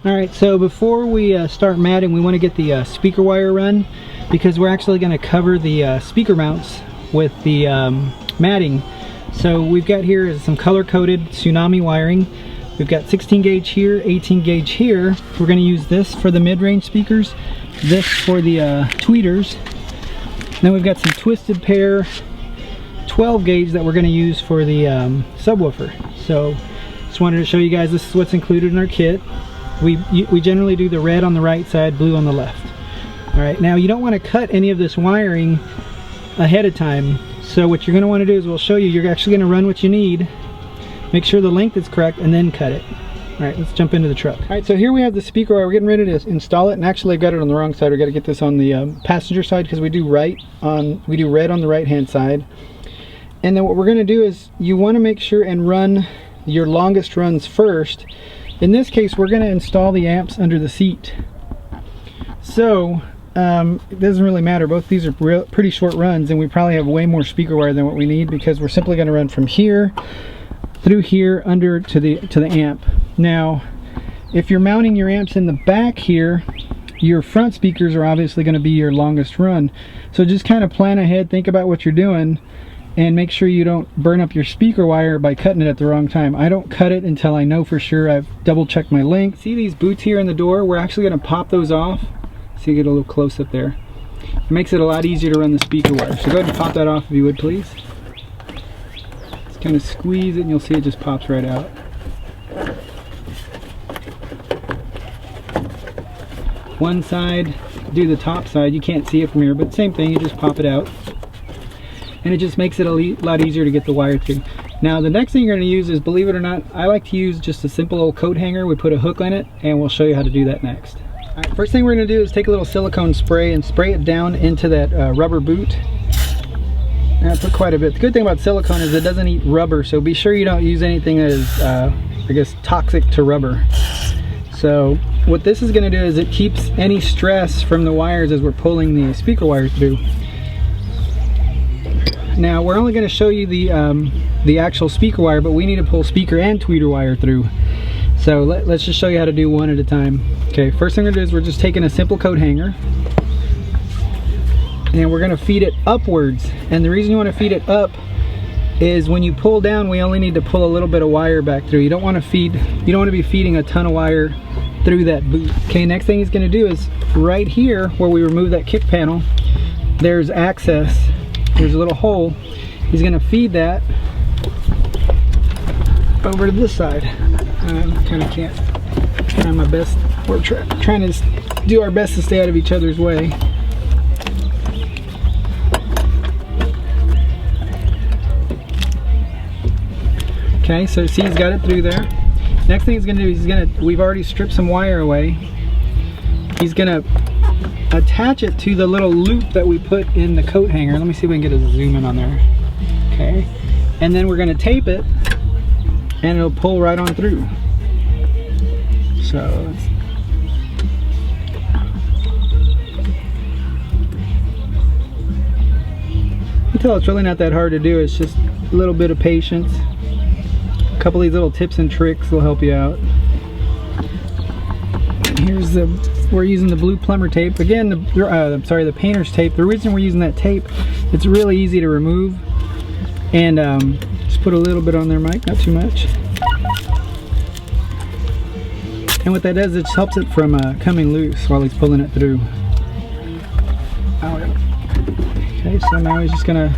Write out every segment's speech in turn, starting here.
Alright, so before we start matting, we want to get the speaker wire run, because we're actually going to cover the speaker mounts with the matting. So we've got here some color-coded Tsunami wiring. We've got 16 gauge here, 18 gauge here. We're going to use this for the mid-range speakers, this for the tweeters. Then we've got some twisted pair 12 gauge that we're going to use for the subwoofer. So just wanted to show you guys this is what's included in our kit. We generally do the red on the right side, blue on the left. Alright, now you don't want to cut any of this wiring ahead of time. So what you're going to want to do is we'll show you, you're actually going to run what you need, make sure the length is correct, and then cut it. Alright, let's jump into the truck. Alright, so here we have the speaker wire. We're getting ready to install it, and actually I've got it on the wrong side. We've got to get this on the passenger side, because we do red on the right hand side. And then what we're going to do is you want to make sure and run your longest runs first. In this case, we're going to install the amps under the seat. So it doesn't really matter. Both these are pretty short runs, and we probably have way more speaker wire than what we need, because we're simply going to run from here through here under to the amp. Now, if you're mounting your amps in the back here, your front speakers are obviously going to be your longest run. So just kind of plan ahead, think about what you're doing, and make sure you don't burn up your speaker wire by cutting it at the wrong time. I don't cut it until I know for sure I've double checked my length. See these boots here in the door? We're actually going to pop those off. So you get a little close up there. It makes it a lot easier to run the speaker wire. So go ahead and pop that off if you would, please. Just kind of squeeze it and you'll see it just pops right out. One side, do the top side. You can't see it from here, but same thing, you just pop it out. And it just makes it a lot easier to get the wire through. Now the next thing you're going to use is, believe it or not, I like to use just a simple old coat hanger. We put a hook on it, and we'll show you how to do that next. Alright, first thing we're going to do is take a little silicone spray and spray it down into that rubber boot. And I put quite a bit. The good thing about silicone is it doesn't eat rubber, so be sure you don't use anything that is, I guess, toxic to rubber. So what this is going to do is it keeps any stress from the wires as we're pulling the speaker wire through. Now we're only going to show you the actual speaker wire, but we need to pull speaker and tweeter wire through. So let's just show you how to do one at a time. Okay, first thing we're going to do is we're just taking a simple coat hanger, and we're going to feed it upwards. And the reason you want to feed it up is when you pull down, we only need to pull a little bit of wire back through. You don't want to be feeding a ton of wire through that boot. Okay, next thing he's going to do is right here where we remove that kick panel, there's access. There's a little hole. He's going to feed that over to this side. I kind of can't. Trying my best. We're trying to do our best to stay out of each other's way. Okay, so see, he's got it through there. Next thing he's going to do is we've already stripped some wire away. He's going to attach it to the little loop that we put in the coat hanger. Let me see if we can get a zoom in on there. Okay, and then we're going to tape it, and it'll pull right on through. So you can tell it's really not that hard to do. It's just a little bit of patience. A couple of these little tips and tricks will help you out. Here's we're using the blue plumber tape. Again, the painter's tape. The reason we're using that tape, it's really easy to remove. And just put a little bit on there, Mike, not too much. And what that does, it helps it from coming loose while he's pulling it through. Okay, so now he's just gonna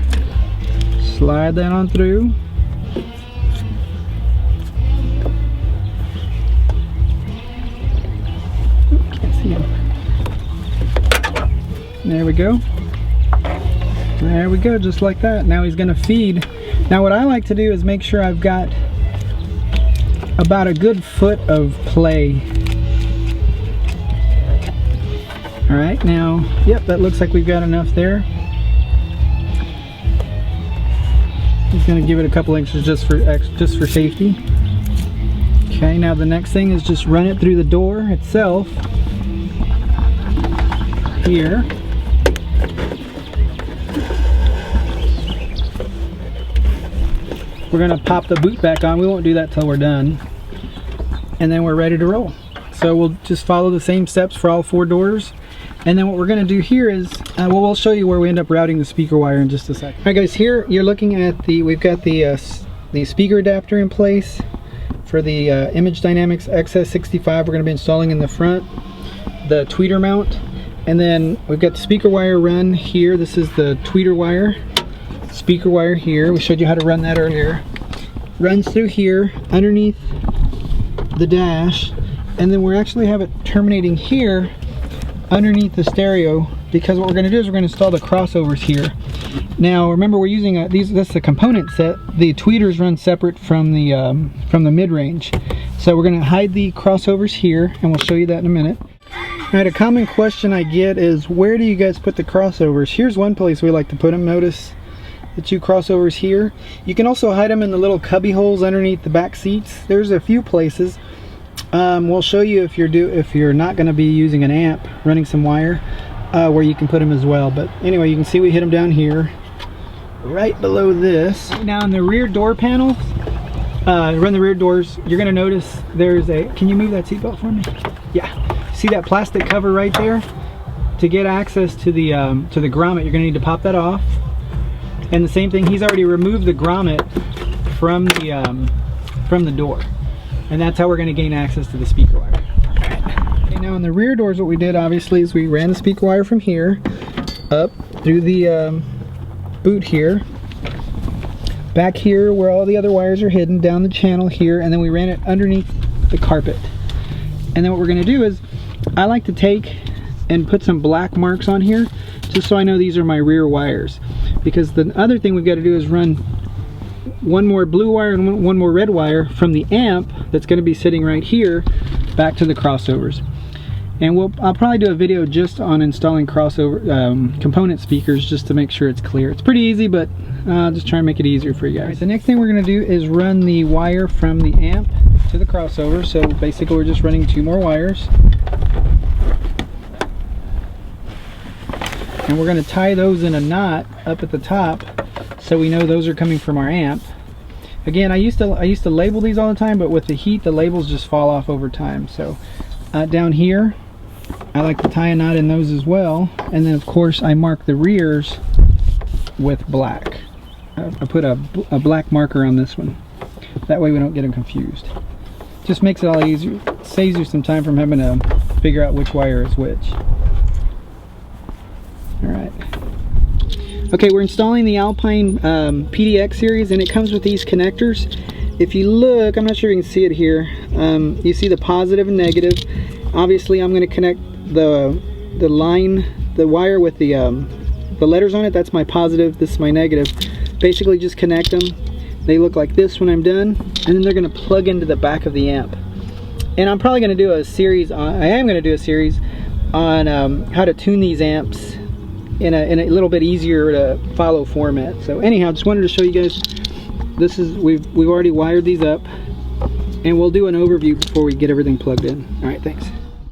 slide that on through. There we go. There we go, just like that. Now he's going to feed. Now what I like to do is make sure I've got about a good foot of play. Alright, now, yep, that looks like we've got enough there. He's going to give it a couple inches just for safety. Okay, now the next thing is just run it through the door itself. Here. We're going to pop the boot back on. We won't do that till we're done. And then we're ready to roll. So we'll just follow the same steps for all 4 doors. And then what we're going to do here is, well, we'll show you where we end up routing the speaker wire in just a second. All right guys, here you're looking at we've got the speaker adapter in place for the Image Dynamics XS65. We're going to be installing in the front, the tweeter mount. And then we've got the speaker wire run here. This is the tweeter wire, speaker wire here. We showed you how to run that earlier. Runs through here, underneath the dash. And then we actually have it terminating here underneath the stereo, because what we're going to do is we're going to install the crossovers here. Now remember, we're using that's the component set. The tweeters run separate from the mid-range, so we're going to hide the crossovers here, and we'll show you that in a minute. Alright, a common question I get is, where do you guys put the crossovers? Here's one place we like to put them. Notice the 2 crossovers here. You can also hide them in the little cubby holes underneath the back seats. There's a few places. We'll show you if you're not going to be using an amp, running some wire, where you can put them as well. But anyway, you can see we hit them down here, right below this. Now in the rear door panel, run the rear doors, you're going to notice there's a, can you move that seatbelt for me? Yeah. See that plastic cover right there? To get access to the grommet, you're going to need to pop that off. And the same thing, he's already removed the grommet from the door. And that's how we're going to gain access to the speaker wire. Okay, now in the rear doors, what we did obviously is we ran the speaker wire from here up through the boot here, back here where all the other wires are hidden, down the channel here, and then we ran it underneath the carpet. And then what we're going to do is, I like to take and put some black marks on here, just so I know these are my rear wires. Because the other thing we've got to do is run one more blue wire and one more red wire from the amp that's going to be sitting right here back to the crossovers. And I'll probably do a video just on installing crossover component speakers, just to make sure it's clear. It's pretty easy, but I'll just try and make it easier for you guys. Right, the next thing we're going to do is run the wire from the amp to the crossover. So basically we're just running 2 more wires. And we're going to tie those in a knot up at the top, so we know those are coming from our amp. Again, I used to label these all the time, but with the heat, the labels just fall off over time. So down here, I like to tie a knot in those as well. And then of course, I mark the rears with black. I put a black marker on this one. That way we don't get them confused. Just makes it all easier. Saves you some time from having to figure out which wire is which. All right. Okay, we're installing the Alpine PDX series, and it comes with these connectors. If you look, I'm not sure you can see it here. You see the positive and negative. Obviously, I'm going to connect the wire with the letters on it. That's my positive. This is my negative. Basically, just connect them. They look like this when I'm done, and then they're going to plug into the back of the amp. And I'm probably going to do a series. I am going to do a series on how to tune these amps in a little bit easier to follow format. So anyhow, just wanted to show you guys, this is, we've already wired these up, and we'll do an overview before we get everything plugged in. All right, thanks.